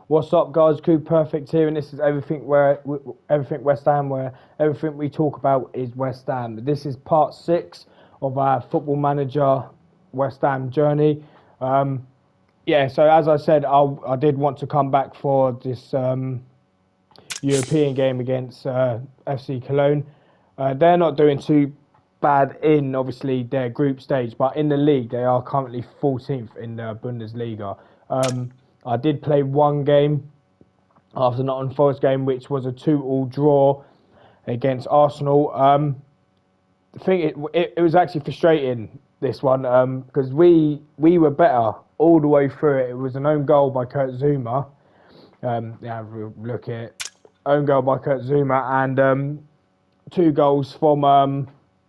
What's up, guys? Crew Perfect here, and this is everything West Ham, where everything we talk about is West Ham. This is part 6 of our Football Manager West Ham journey. So as I said, I did want to come back for this European game against FC Cologne. They're not doing too bad in obviously their group stage, but in the league they are currently 14th in the Bundesliga. I did play one game after the Nottingham Forest game, which was a 2-2 draw against Arsenal. I think it was actually frustrating, this one, because we were better all the way through it. It was an own goal by Kurt Zouma. Look at it. Own goal by Kurt Zouma and two goals from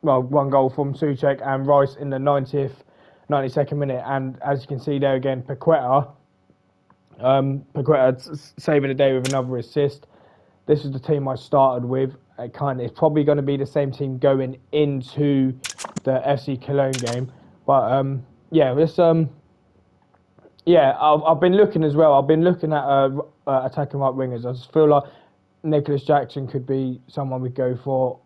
one goal from Souček and Rice in the 92nd minute, and as you can see there again, Paqueta saving the day with another assist. This is the team I started with. It's probably going to be the same team going into the FC Cologne game, but I've been looking as well. I've been looking at attacking right wingers. I just feel like Nicholas Jackson could be someone we'd go for.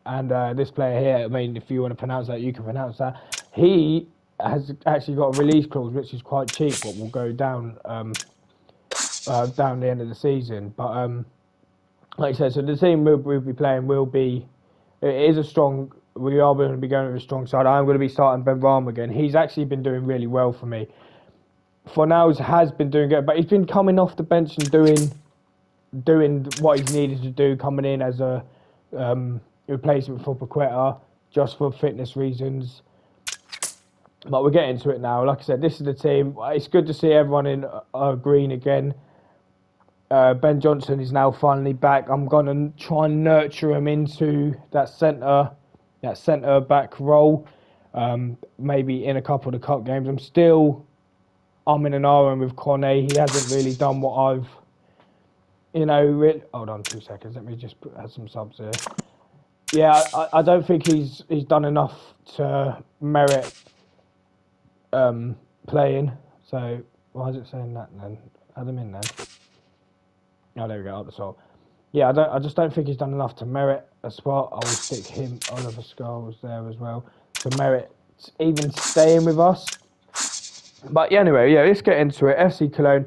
And this player here, I mean, if you want to pronounce that, you can pronounce that. He has actually got a release clause, which is quite cheap, but will go down down the end of the season. But like I said, so the team we'll be playing it is a strong. We are going to be going with a strong side. I'm going to be starting Ben Rama again. He's actually been doing really well for me. Fornals has been doing good, but he's been coming off the bench and doing what he's needed to do, coming in as a replacement for Paqueta, just for fitness reasons. But we're getting to it now. Like I said, this is the team. It's good to see everyone in green again. Ben Johnson is now finally back. I'm gonna try and nurture him into that centre back role. Maybe in a couple of the cup games. I'm in an iron with Cornet. He hasn't really done what I've, hold on 2 seconds. Let me just add some subs here. Yeah, I don't think he's done enough to merit playing. So why is it saying that then? Add him in then. Oh, there we go, up the top. Yeah, I just don't think he's done enough to merit a spot. I will stick him, Oliver Scholes there as well, to merit even staying with us. But yeah, anyway, let's get into it. FC Cologne.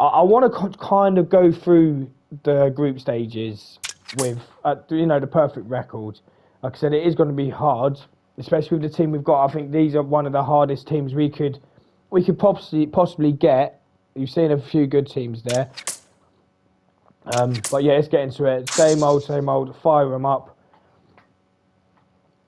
I want to kind of go through the group stages with, the perfect record. Like I said, it is going to be hard, especially with the team we've got. I think these are one of the hardest teams we could possibly get. You've seen a few good teams there. But yeah, let's get into it. Same old. Fire them up.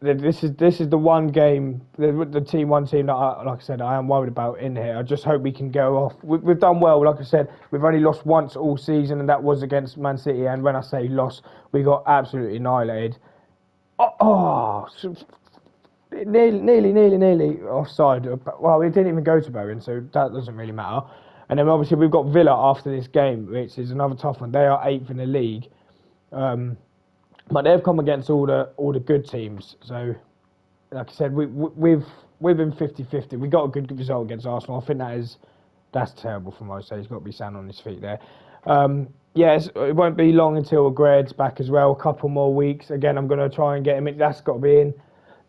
This is the one game, one team that I am worried about in here. I just hope we can go off. We've done well, like I said. We've only lost once all season, and that was against Man City. And when I say lost, we got absolutely annihilated. Nearly offside. Well, it didn't even go to Bowen, so that doesn't really matter. And then obviously we've got Villa after this game, which is another tough one. They are 8th in the league. But they've come against all the good teams. So, like I said, we've been 50-50. We got a good result against Arsenal. I think that's terrible for Mo. So he's got to be sound on his feet there. Yes, it won't be long until Grad's back as well. A couple more weeks. Again, I'm going to try and get him in. That's got to be in.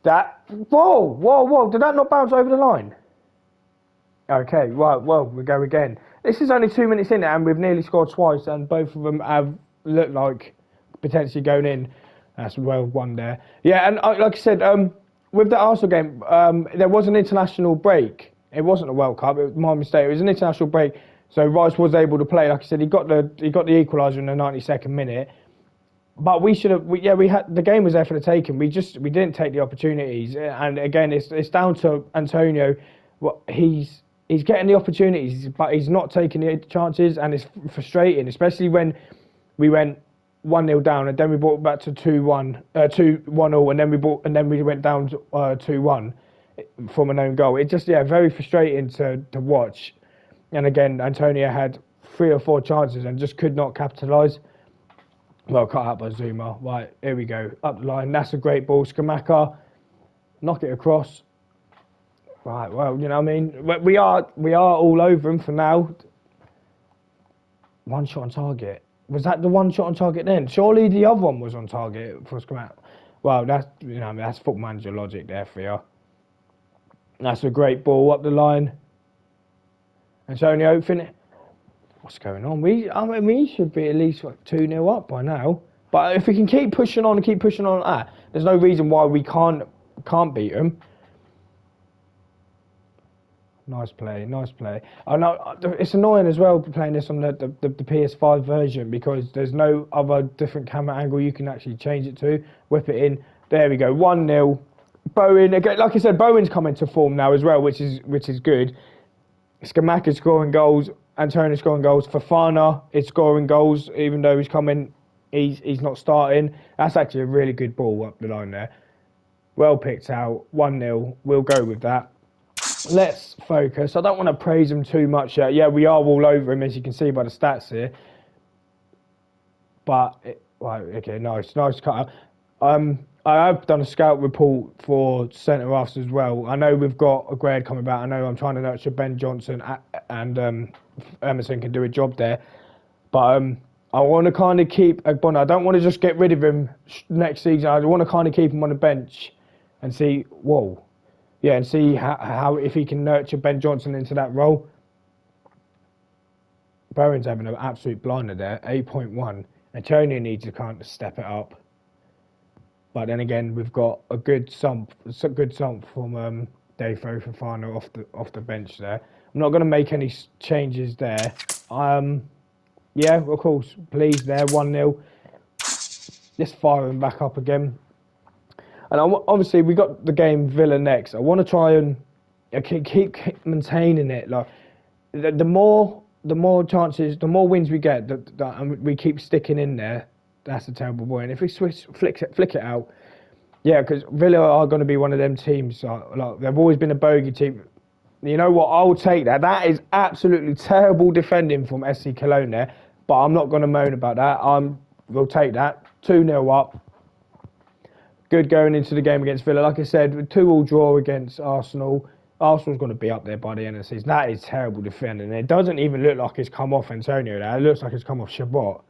Whoa! Did that not bounce over the line? Okay, right. Well, we go again. This is only 2 minutes in, and we've nearly scored twice, and both of them have looked like potentially going in. That's well one there. Yeah, and like I said, with the Arsenal game, there was an international break. It wasn't a World Cup. It was my mistake. It was an international break, so Rice was able to play. Like I said, he got the equaliser in the 92nd minute. But we should have. The game was there for the taking. We didn't take the opportunities. And again, it's down to Antonio. He's getting the opportunities, but he's not taking the chances, and it's frustrating, especially when we went 1-0 down, and then we brought it back to 2-1, 2-1-0, and then we went down to 2-1 from an own goal. It just very frustrating to watch. And again, Antonio had 3 or 4 chances and just could not capitalise. Well, cut out by Zuma. Right, here we go. Up the line. That's a great ball. Skamaka. Knock it across. Right, well, you know what I mean? We are all over him for now. One shot on target. Was that the one shot on target then? Surely the other one was on target for Scamac. Well, that's that's Football Manager logic there for you. That's a great ball up the line. Antonio, what's going on? We should be at least 2-0 up by now. But if we can keep pushing on and keep pushing on like that, there's no reason why we can't beat them. Nice play, nice play. I know it's annoying as well playing this on the PS5 version because there's no other different camera angle you can actually change it to. Whip it in. There we go. 1-0. Bowen again. Like I said, Bowen's coming to form now as well, which is good. Scamac is scoring goals. Antonio scoring goals. Fofana is scoring goals, even though he's coming. He's not starting. That's actually a really good ball up the line there. Well picked out. 1-0. We'll go with that. Let's focus. I don't want to praise him too much yet. Yeah, we are all over him, as you can see by the stats here. But, okay, nice cut. I have done a scout report for centre-halves as well. I know we've got a grade coming back. I know I'm trying to nurture Ben Johnson and Emerson can do a job there. But I want to kind of keep Agbon. I don't want to just get rid of him next season. I want to kind of keep him on the bench and see, and see how if he can nurture Ben Johnson into that role. Bowen's having an absolute blinder there, 8.1. Antonio needs to kind of step it up. But then again, we've got a good sump from Defo Fofana off the bench there. I'm not going to make any changes there. Yeah, of course, please there, 1-0. Just fire him back up again. And obviously, we got the game Villa next. I want to try and keep maintaining it. Like the more chances, the more wins we get, and we keep sticking in there. That's a terrible boy. And if we flick it out, yeah, because Villa are going to be one of them teams. Like they've always been a bogey team. You know what? I'll take that. That is absolutely terrible defending from SC Cologne there. But I'm not going to moan about that. We'll take that. 2-0 up. Good going into the game against Villa. Like I said, 2-2 draw against Arsenal. Arsenal's going to be up there by the end of the season. That is terrible defending. It doesn't even look like it's come off Antonio there. It looks like it's come off Shabbat.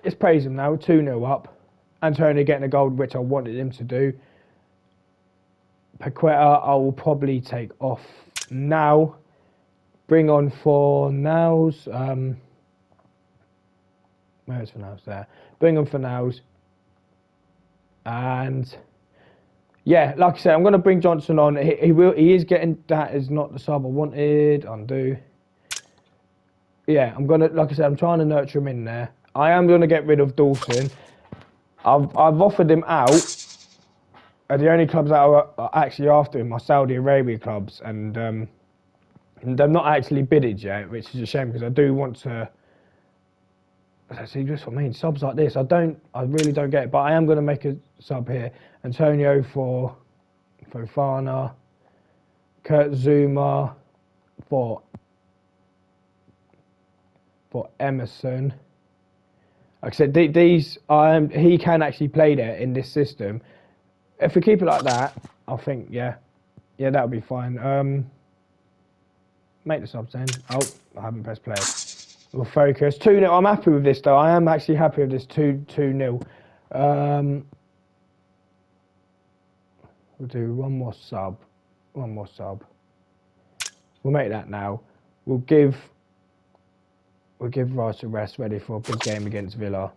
Let's praise him now. 2-0 up. Antonio getting a goal, which I wanted him to do. Paqueta, I will probably take off now. Bring on Fornals. Where's Fornals there? Bring on Fornals. And yeah, like I said, I'm going to bring Johnson on. He is getting, that is not the sub I wanted. Undo. Yeah, I'm going to, like I said, I'm trying to nurture him in there. I am going to get rid of Dawson. I've offered him out. The only clubs that are actually after him are Saudi Arabia clubs, and they've not actually bidded yet, which is a shame because I do want to. See, just what I mean. Subs like this, I really don't get it, but I am going to make a sub here. Antonio for Fofana, Kurt Zuma for Emerson. Like I said, these he can actually play there in this system. If we keep it like that, I think yeah, that'll be fine. Make the subs then. Oh, I haven't pressed play. We'll focus. 2-0. I'm happy with this though. I am actually happy with this 2-0. We'll do one more sub. We'll make that now. We'll give Rice a rest, ready for a big game against Villa.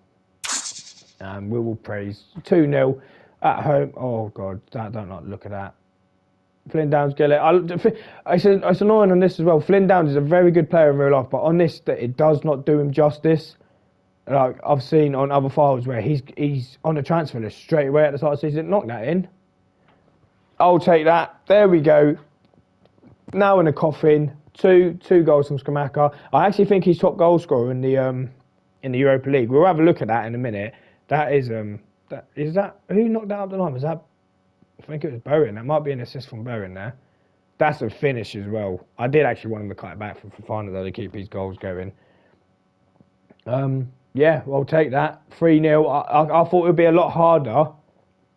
And we will praise 2-0 at home. Oh God, don't look at that. Flynn Downs, Gillett. It's annoying on this as well. Flynn Downs is a very good player in real life, but on this, it does not do him justice. Like I've seen on other files where he's on the transfer list straight away at the start of the season. Knock that in. I'll take that. There we go. Now in the coffin. Two goals from Scamacca. I actually think he's top goal scorer in the Europa League. We'll have a look at that in a minute. That is who knocked that up the line? Was that? I think it was Bowen. That might be an assist from Bowen there. That's a finish as well. I did actually want him to cut it back for Fofana though to keep his goals going. Yeah, we'll take that. 3-0. I thought it would be a lot harder,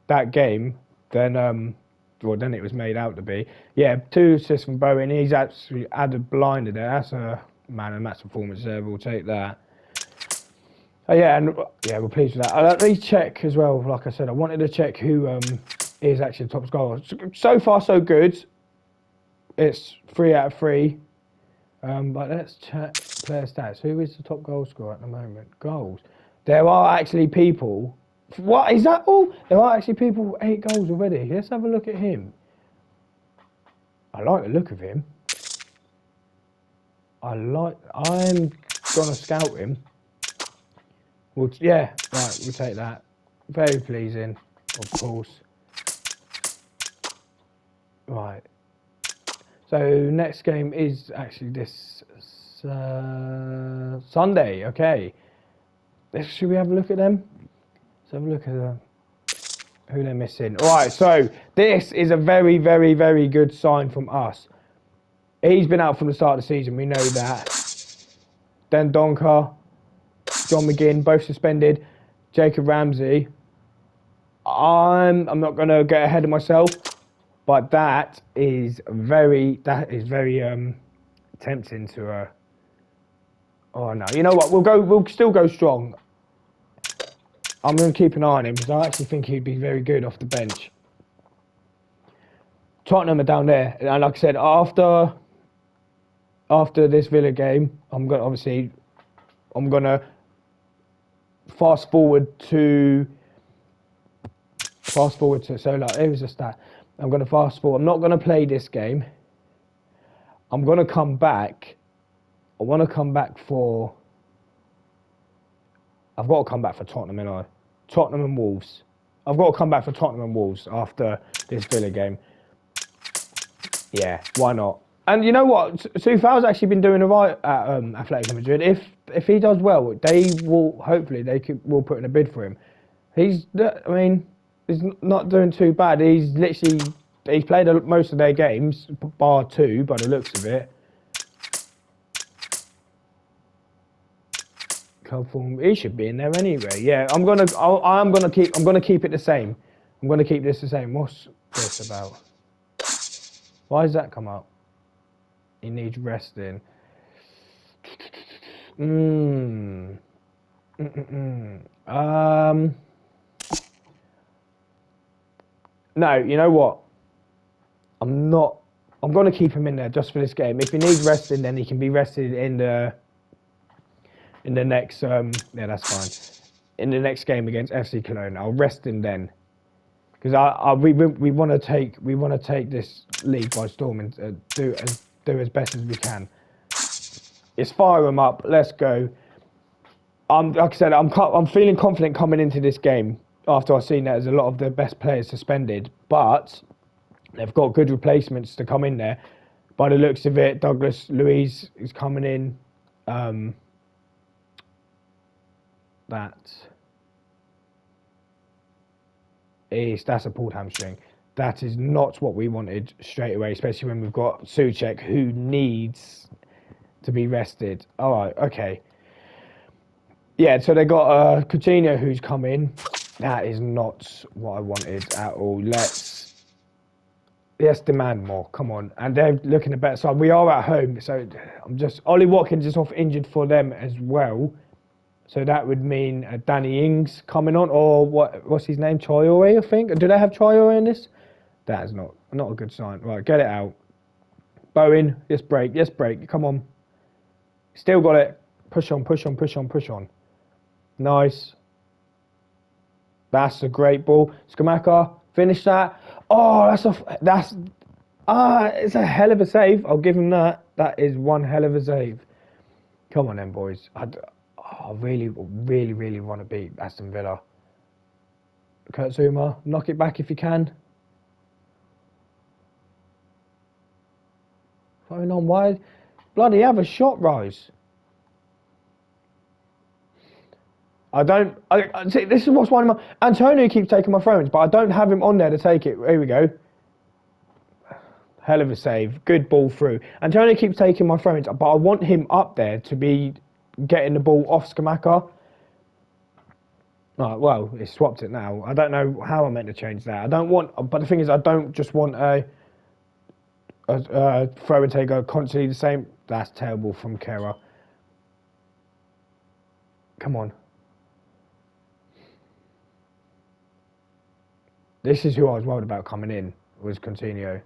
that game, than well, then it was made out to be. Yeah, 2 assists from Bowen. He's actually added blinder there. That's a man and match performance there. We'll take that. Oh yeah, and yeah, we're pleased with that. Let me check as well. Like I said, I wanted to check who is actually the top scorer. So far, so good. It's 3 out of 3. But let's check player stats. Who is the top goal scorer at the moment? Goals. There are actually people. What is that all? There are actually people with 8 goals already. Let's have a look at him. I like the look of him. I'm gonna scout him. Well, yeah, right, we'll take that. Very pleasing, of course. Right. So next game is actually this Sunday. Okay. Should we have a look at them? Let's have a look at who they're missing. All right. So this is a very, very, very good sign from us. He's been out from the start of the season. We know that. Then Donker, John McGinn, both suspended. Jacob Ramsey. I'm not going to get ahead of myself, but that is very tempting to. Oh no! You know what? We'll still go strong. I'm going to keep an eye on him because I actually think he'd be very good off the bench. Tottenham are down there, and like I said, after this Villa game, I'm gonna fast forward to. So like here's a stat. I'm gonna fast forward. I'm not gonna play this game. I'm gonna come back. I want to come back for. I've got to come back for Tottenham, and Tottenham and Wolves. I've got to come back for Tottenham and Wolves after this Villa game. Yeah, why not? And you know what? Soufal's actually been doing alright at Atletico Madrid. If he does well, hopefully will put in a bid for him. He's not doing too bad. He's played most of their games, bar 2 by the looks of it. He should be in there anyway. Yeah, I'm gonna keep it the same. I'm gonna keep this the same. What's this about? Why does that come up? He needs resting. No, you know what? I'm gonna keep him in there just for this game. If he needs resting, then he can be rested in the next. Yeah, that's fine. In the next game against FC Cologne, I'll rest him then. Because we want to take this league by storm and do as best as we can. It's fire them up. Let's go. Like I said, I'm feeling confident coming into this game after I've seen that there's a lot of the best players suspended, but they've got good replacements to come in there. By the looks of it, Douglas Luiz is coming in. That's a pulled hamstring. That is not what we wanted straight away, especially when we've got Souček who needs to be rested. All right, okay. Yeah, so they got Coutinho who's come in. That is not what I wanted at all. Let's demand more. Come on, and they're looking a better side. We are at home, so Ollie Watkins is off injured for them as well. So that would mean Danny Ings coming on, or what's his name? Traore, I think. Do they have Traore in this? That is not a good sign. Right, get it out. Bowen, yes break. Come on. Still got it. Push on. Nice. That's a great ball. Skamaka, finish that. Oh, it's a hell of a save. I'll give him that. That is one hell of a save. Come on then, boys. I really want to beat Aston Villa. Kurt Zouma, knock it back if you can. Going on wide. Bloody have a shot, Rose. See, this is what's one of my... Antonio keeps taking my throws, but I don't have him on there to take it. Here we go. Hell of a save. Good ball through. Antonio keeps taking my throws, but I want him up there to be getting the ball off Skamaka. Right, well, it's swapped it now. I don't know how I'm meant to change that. I don't want, but the thing is, I don't just want a throw and take constantly the same. That's terrible from Kera. Come on. This is who I was worried about coming in, was Coutinho.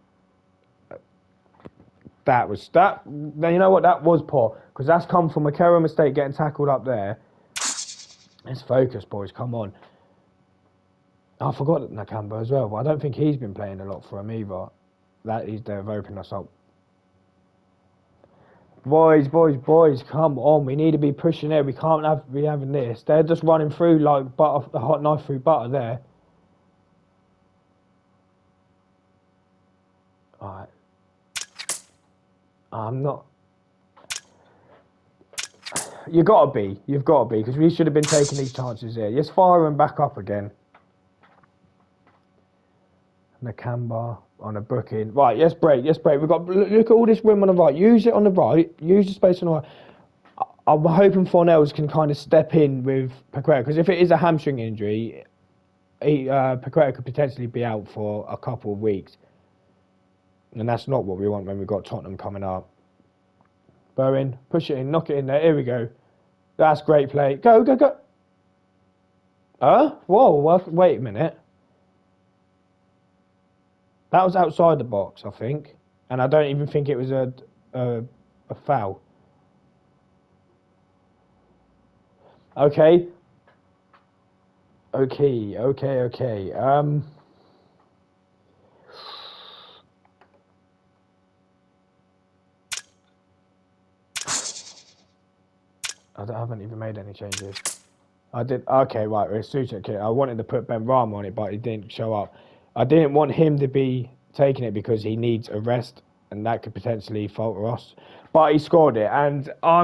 That was, that, you know what, that was poor. Because that's come from a Kera mistake getting tackled up there. Let's focus, boys, come on. I forgot Nakamba as well, but I don't think he's been playing a lot for him either. They've opened us up. Boys, come on. We need to be pushing there. We can't be having this. They're just running through like butter, a hot knife through butter there. Alright. I'm not. You've got to be, because we should have been taking these chances here. Just fire them back up again. Nakamba on a booking. Right, yes, break. We've got, look at all this room on the right. Use it on the right. Use the space on the right. I'm hoping Fornells can kind of step in with Paqueta, because if it is a hamstring injury, Paqueta could potentially be out for a couple of weeks. And that's not what we want when we've got Tottenham coming up. Bowen, push it in, knock it in there. Here we go. That's great play. Go. Whoa, wait a minute. That was outside the box, I think. And I don't even think it was a foul. Okay. I haven't even made any changes. I did. Okay, right. It's Suchek here. I wanted to put Ben Rama on it, but he didn't show up. I didn't want him to be taking it because he needs a rest, and that could potentially falter us. But he scored it, and I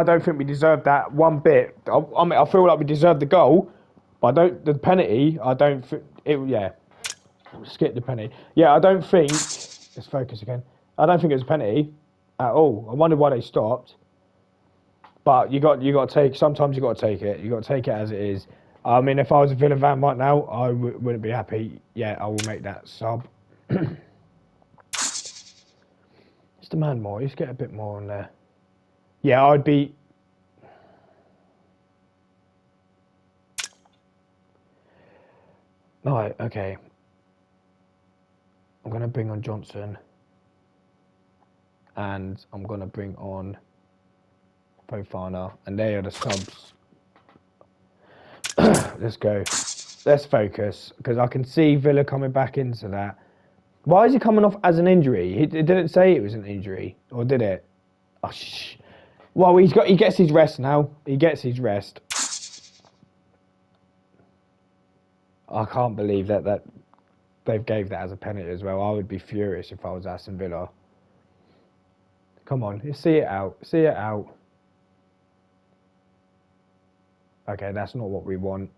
don't think we deserved that one bit. I mean, I feel like we deserved the goal, but the penalty. I don't. Yeah. Skip the penalty. Yeah, I don't think. Let's focus again. I don't think it was a penalty at all. I wonder why they stopped. But you got to take. Sometimes you got to take it. You got to take it as it is. I mean, if I was a Villa fan right now, I wouldn't be happy. Yeah, I will make that sub. Just demand more. Just get a bit more on there. Yeah, I'd be. Right. Okay. I'm gonna bring on Johnson, and I'm gonna bring on Fofana, and they are the subs. Let's go. Let's focus, because I can see Villa coming back into that. Why is he coming off as an injury? It didn't say it was an injury, or did it? Oh, well, he gets his rest now. He gets his rest. I can't believe that they've gave that as a penalty as well. I would be furious if I was Aston Villa. Come on, see it out. See it out. Okay, that's not what we want.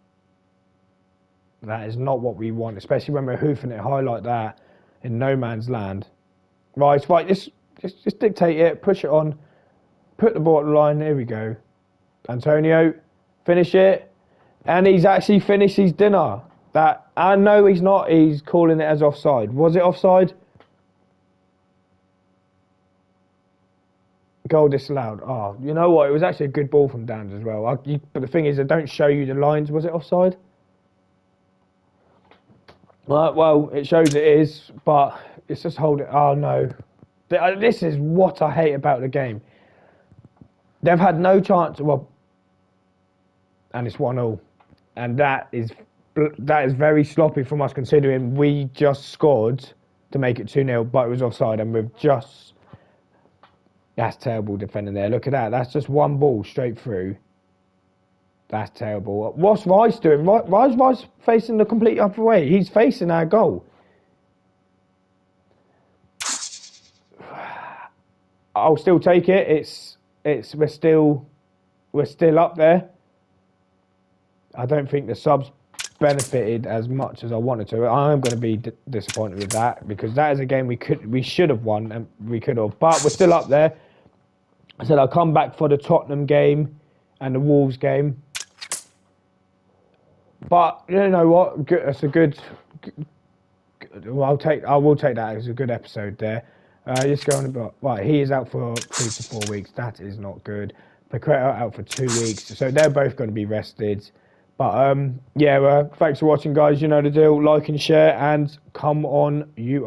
That is not what we want, especially when we're hoofing it high like that in no man's land. Right, just dictate it, push it on, put the ball at the line. Here we go. Antonio, finish it. And he's actually finished his dinner. That, I know he's not, he's calling it as offside. Was it offside? Goal disallowed. Oh, you know what? It was actually a good ball from Dan's as well. But the thing is, they don't show you the lines. Was it offside? Well, it shows it is, but it's just holding. Oh no, this is what I hate about the game. They've had no chance. Well, and it's 1-1, and that is very sloppy from us, considering we just scored to make it 2-0, but it was offside, and we've just. That's terrible defending there. Look at that. That's just one ball straight through. That's terrible. What's Rice doing? Why is Rice facing the complete other way? He's facing our goal. I'll still take it. We're still up there. I don't think the subs benefited as much as I wanted to. I am going to be disappointed with that, because that is a game we should have won, and we could have. But we're still up there. I said I'll come back for the Tottenham game and the Wolves game. But you know what? Good, that's a good. Well, I will take that as a good episode there. Just going about right. He is out for 3 to 4 weeks. That is not good. Claret out for 2 weeks, so they're both going to be rested. But yeah, thanks for watching, guys. You know the deal. Like and share, and come on, you.